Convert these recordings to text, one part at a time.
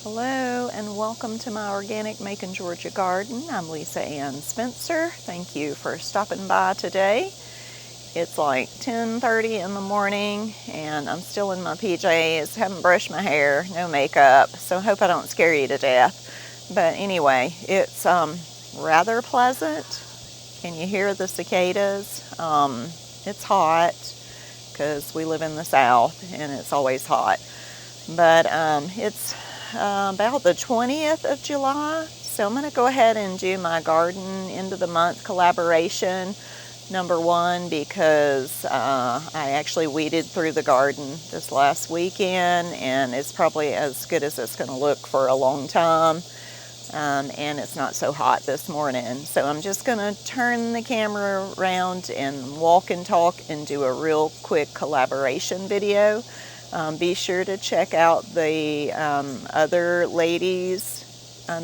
Hello and welcome to my organic Macon, Georgia garden. I'm Lisa Ann Spencer. Thank you for stopping by today. It's like 10:30 in the morning and I'm still in my PJs, haven't brushed my hair, no makeup, so I hope I don't scare you to death. But anyway, it's rather pleasant. Can you hear the cicadas? It's hot because we live in the South and it's always hot. But it's about the 20th of July, so I'm going to go ahead and do my garden end of the month collaboration number one because I actually weeded through the garden this last weekend and it's probably as good as it's going to look for a long time, and it's not so hot this morning. So I'm just going to turn the camera around and walk and talk and do a real quick collaboration video. Be sure to check out the other ladies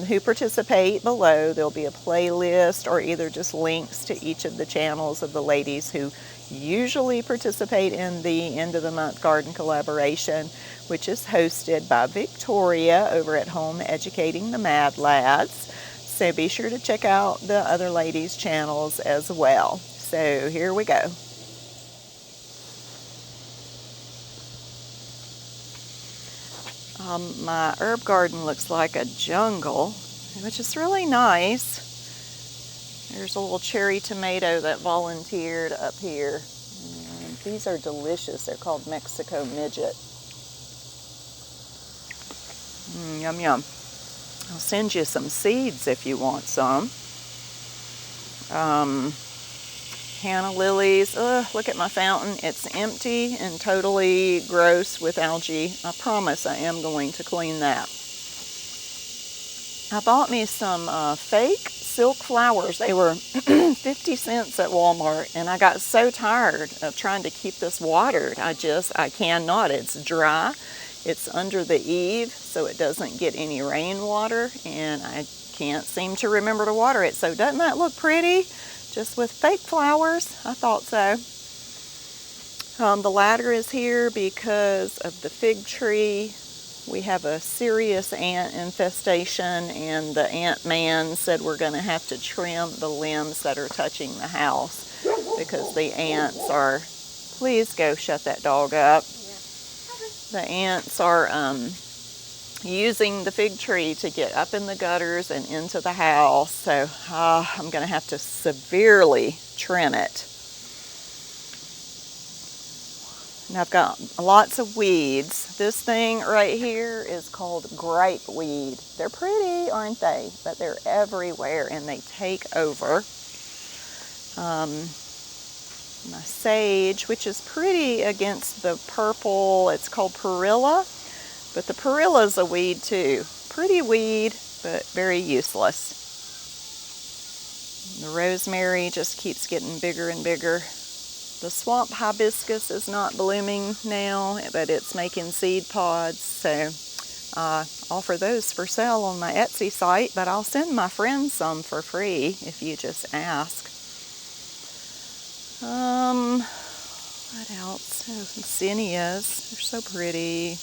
who participate below. There'll be a playlist or either just links to each of the channels of the ladies who usually participate in the end of the month garden collaboration, which is hosted by Victoria over at Home Educating the Mad Lads. So be sure to check out the other ladies' channels as well. So here we go. My herb garden looks like a jungle, which is really nice. There's a little cherry tomato that volunteered up here. And these are delicious. They're called Mexico Midget. Yum, yum. I'll send you some seeds if you want some. Hannah lilies. Look at my fountain. It's empty and totally gross with algae. I promise I am going to clean that. I bought me some fake silk flowers. They were 50 cents at Walmart, and I got so tired of trying to keep this watered. I cannot. It's dry. It's under the eave, so it doesn't get any rainwater, and I can't seem to remember to water it. So doesn't that look pretty? Just with fake flowers? I thought so. The ladder is here because of the fig tree. We have a serious ant infestation, and the ant man said we're going to have to trim the limbs that are touching the house because the ants are, please go shut that dog up. The ants are using the fig tree to get up in the gutters and into the house, so I'm going to have to severely trim it. And I've got lots of weeds. This thing right here is called Gripe Weed. They're pretty, aren't they? But they're everywhere and they take over. My sage, which is pretty against the purple, it's called Perilla. But the perilla is a weed too. Pretty weed, but very useless. The rosemary just keeps getting bigger and bigger. The swamp hibiscus is not blooming now, but it's making seed pods. So I offer those for sale on my Etsy site, but I'll send my friends some for free if you just ask. What else? Oh, zinnias. They're so pretty.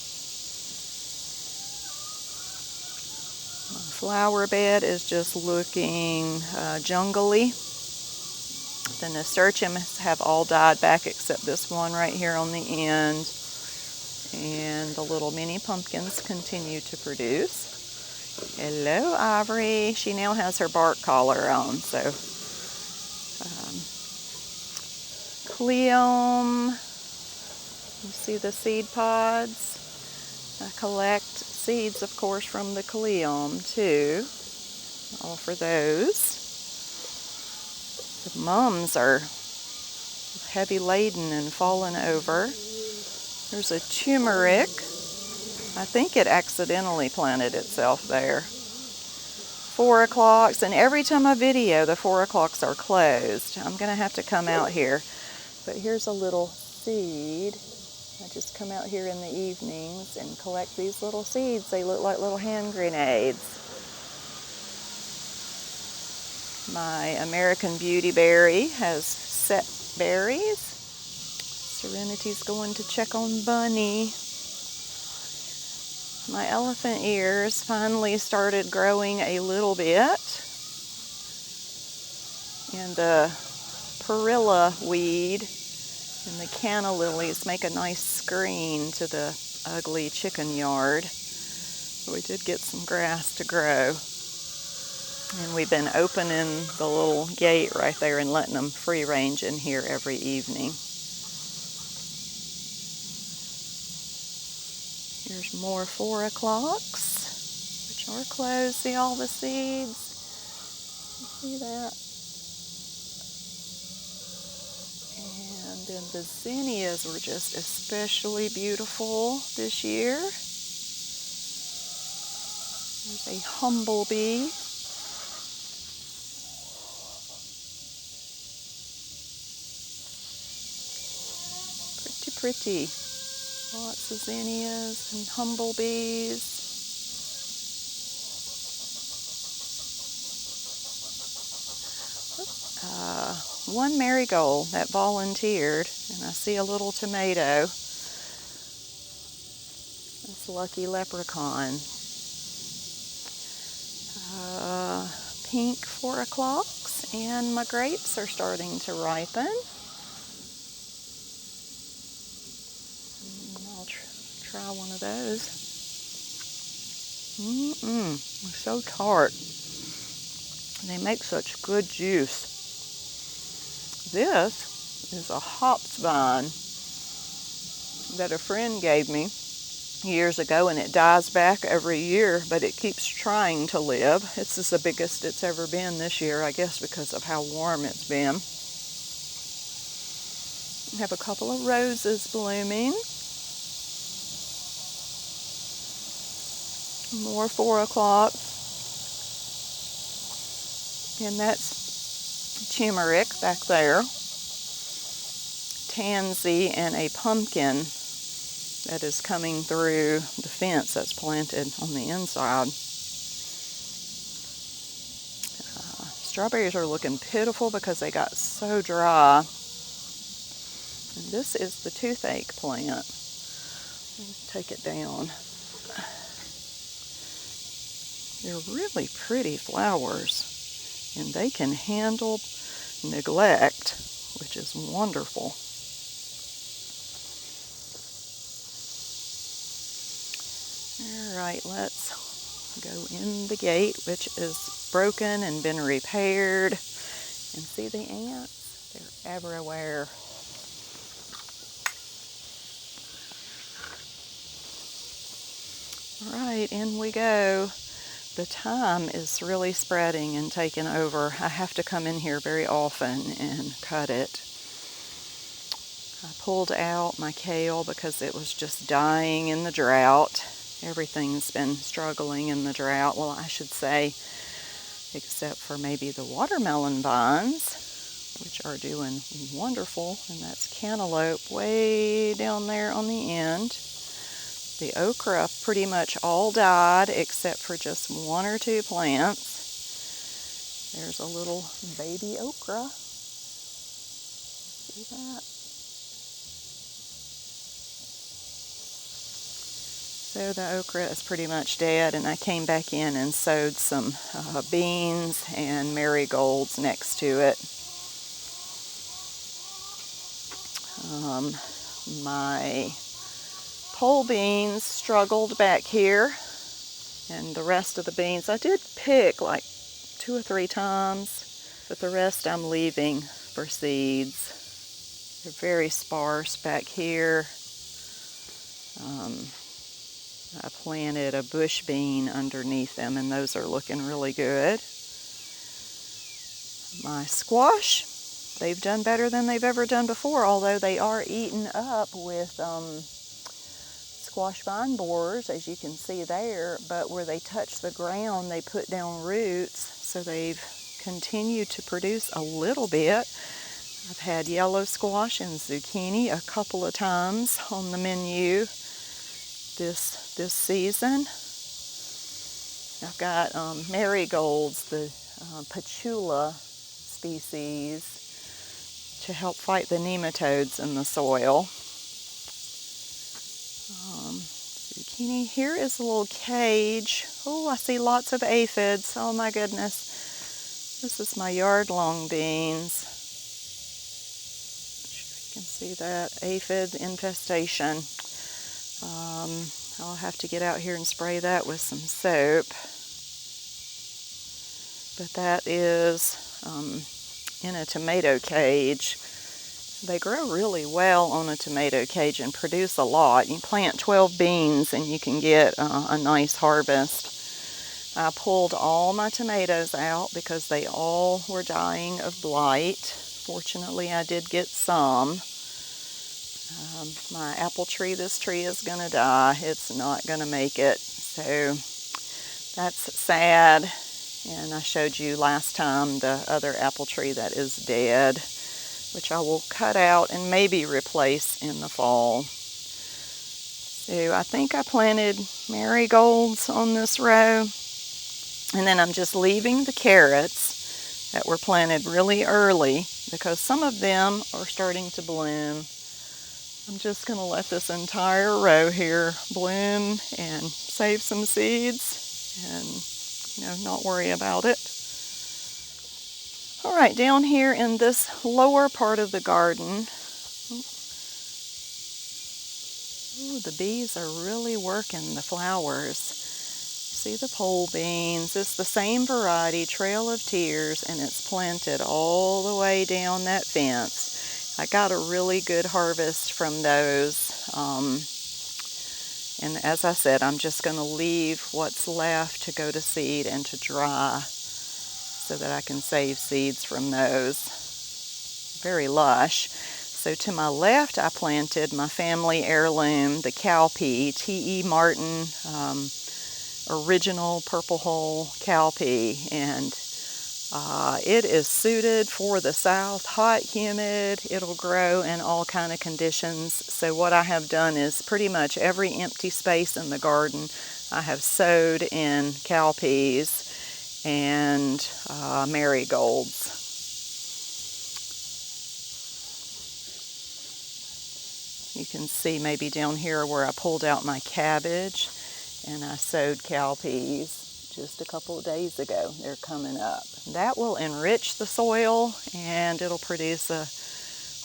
My flower bed is just looking jungly. The nasturtiums have all died back except this one right here on the end. And the little mini pumpkins continue to produce. Hello, Ivory. She now has her bark collar on. So, Cleome. You see the seed pods? I collect seeds, of course, from the Cayenne too. All for those. The mums are heavy laden and fallen over. There's a turmeric. I think it accidentally planted itself there. 4 o'clocks, and every time I video, the 4 o'clocks are closed. I'm going to have to come out here. But here's a little seed. I just come out here in the evenings and collect these little seeds. They look like little hand grenades. My American Beauty Berry has set berries. Serenity's going to check on Bunny. My elephant ears finally started growing a little bit. And the perilla weed and the canna lilies make a nice screen to the ugly chicken yard. So we did get some grass to grow. And we've been opening the little gate right there and letting them free range in here every evening. Here's more 4 o'clocks, which are closed. See all the seeds? See that? And then the zinnias were just especially beautiful this year. There's a humblebee. Pretty. Lots of zinnias and humblebees. One marigold that volunteered, and I see a little tomato. That's Lucky Leprechaun. Pink 4 o'clocks, and my grapes are starting to ripen. Try one of those. They're so tart. They make such good juice. This is a hops vine that a friend gave me years ago, and it dies back every year, but it keeps trying to live. This is the biggest it's ever been this year, I guess because of how warm it's been. We have a couple of roses blooming. More 4 o'clock. And that's turmeric back there. Tansy and a pumpkin that is coming through the fence that's planted on the inside. Strawberries are looking pitiful because they got so dry. And this is the toothache plant. Take it down. They're really pretty flowers, and they can handle neglect, which is wonderful. All right, let's go in the gate, which is broken and been repaired. And see the ants? They're everywhere. All right, in we go. The thyme is really spreading and taking over. I have to come in here very often and cut it. I pulled out my kale because it was just dying in the drought. Everything's been struggling in the drought. Well, I should say, except for maybe the watermelon vines, which are doing wonderful. And that's cantaloupe way down there on the end. The okra pretty much all died except for just 1 or 2 plants. There's a little baby okra. See that? So the okra is pretty much dead, and I came back in and sowed some beans and marigolds next to it. My pole beans struggled back here, and the rest of the beans I did pick like 2 or 3 times, but the rest I'm leaving for seeds. They're very sparse back here. I planted a bush bean underneath them, and those are looking really good. My squash, they've done better than they've ever done before, although they are eaten up with squash vine borers, as you can see there, but where they touch the ground, they put down roots, so they've continued to produce a little bit. I've had yellow squash and zucchini a couple of times on the menu this season. I've got marigolds, the patchoula species, to help fight the nematodes in the soil. zucchini. Here is a little cage. Oh, I see lots of aphids. Oh my goodness. This is my yard long beans. You can see that aphid infestation. I'll have to get out here and spray that with some soap. But that is in a tomato cage. They grow really well on a tomato cage and produce a lot. You plant 12 beans and you can get a nice harvest. I pulled all my tomatoes out because they all were dying of blight. Fortunately, I did get some. My apple tree, this tree is going to die. It's not going to make it. So that's sad. And I showed you last time the other apple tree that is dead, which I will cut out and maybe replace in the fall. So I think I planted marigolds on this row. And then I'm just leaving the carrots that were planted really early because some of them are starting to bloom. I'm just going to let this entire row here bloom and save some seeds and, not worry about it. All right, down here in this lower part of the garden, ooh, the bees are really working the flowers. See the pole beans? It's the same variety, Trail of Tears, and it's planted all the way down that fence. I got a really good harvest from those. And as I said, I'm just going to leave what's left to go to seed and to dry so that I can save seeds from those. Very lush. So to my left, I planted my family heirloom, the cowpea, T.E. Martin, original purple hull cowpea, and it is suited for the south, hot, humid. It'll grow in all kind of conditions. So what I have done is pretty much every empty space in the garden I have sowed in cowpeas and marigolds. You can see maybe down here where I pulled out my cabbage and I sowed cowpeas just a couple of days ago. They're coming up. That will enrich the soil and it'll produce a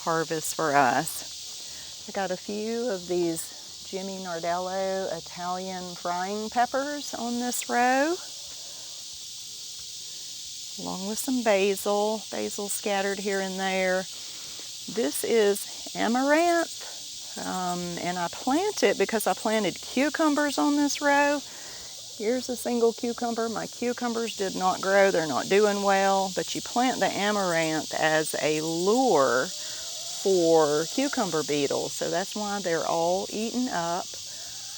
harvest for us. I got a few of these Jimmy Nardello Italian frying peppers on this row, along with some basil scattered here and there. This is Amaranth, and I plant it because I planted cucumbers on this row. Here's a single cucumber. My cucumbers did not grow. They're not doing well, but you plant the amaranth as a lure for cucumber beetles, so that's why they're all eaten up.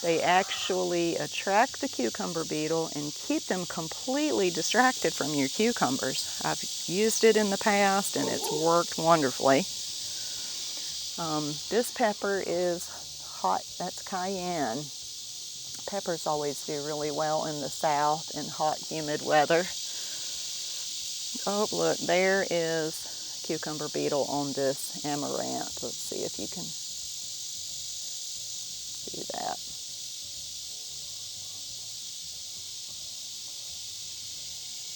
They actually attract the cucumber beetle and keep them completely distracted from your cucumbers. I've used it in the past and it's worked wonderfully. This pepper is hot, that's cayenne. Peppers always do really well in the south in hot, humid weather. Oh, look, there is a cucumber beetle on this amaranth. Let's see if you can see that.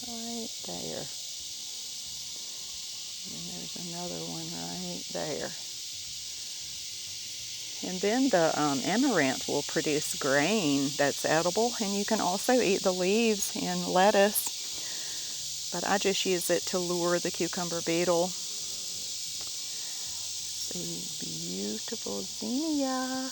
Right there. And there's another one right there. And then the amaranth will produce grain that's edible, and you can also eat the leaves in lettuce. But I just use it to lure the cucumber beetle. See, beautiful zinnia.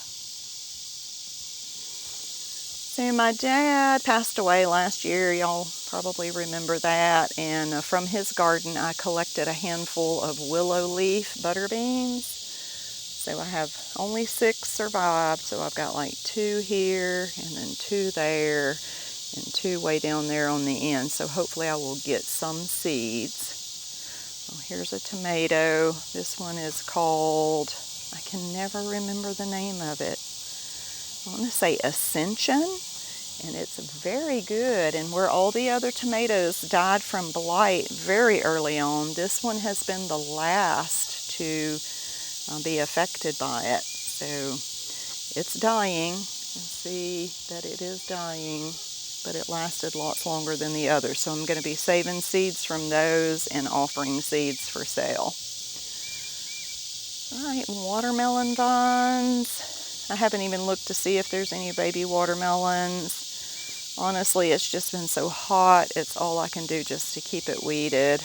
So my dad passed away last year, y'all probably remember that, and from his garden I collected a handful of willow leaf butter beans. So I have only 6 survived, so I've got like 2 here, and then 2 there, and 2 way down there on the end. So hopefully I will get some seeds. Oh, here's a tomato. This one is called, I can never remember the name of it. I want to say Ascension, and it's very good. And where all the other tomatoes died from blight very early on, this one has been the last to be affected by it. So it's dying, see that it is dying, but it lasted lots longer than the others. So I'm going to be saving seeds from those and offering seeds for sale. All right, watermelon vines. I haven't even looked to see if there's any baby watermelons. Honestly, it's just been so hot. It's all I can do just to keep it weeded.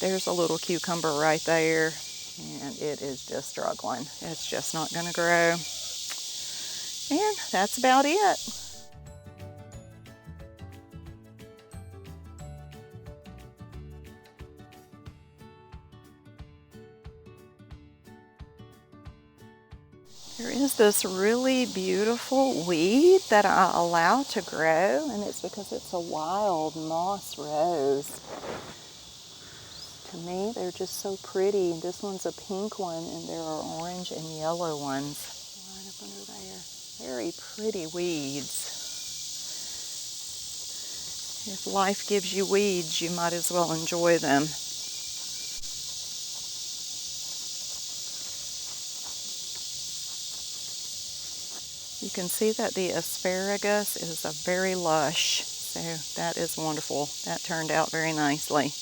There's a little cucumber right there, and it is just struggling. It's just not going to grow. And that's about it. There is this really beautiful weed that I allow to grow, and it's because it's a wild moss rose. To me, they're just so pretty. This one's a pink one, and there are orange and yellow ones right up under there. Very pretty weeds. If life gives you weeds, you might as well enjoy them. You can see that the asparagus is a very lush, so that is wonderful. That turned out very nicely.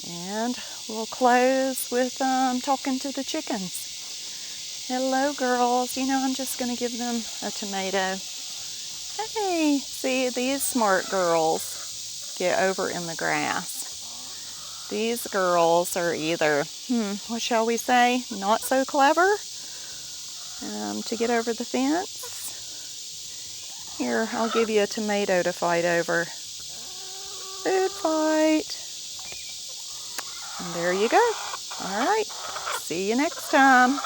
And we'll close with talking to the chickens. Hello, girls. You know, I'm just going to give them a tomato. Hey, see, these smart girls get over in the grass. These girls are either, what shall we say, not so clever to get over the fence. Here, I'll give you a tomato to fight over. Food fight. And there you go. All right. See you next time.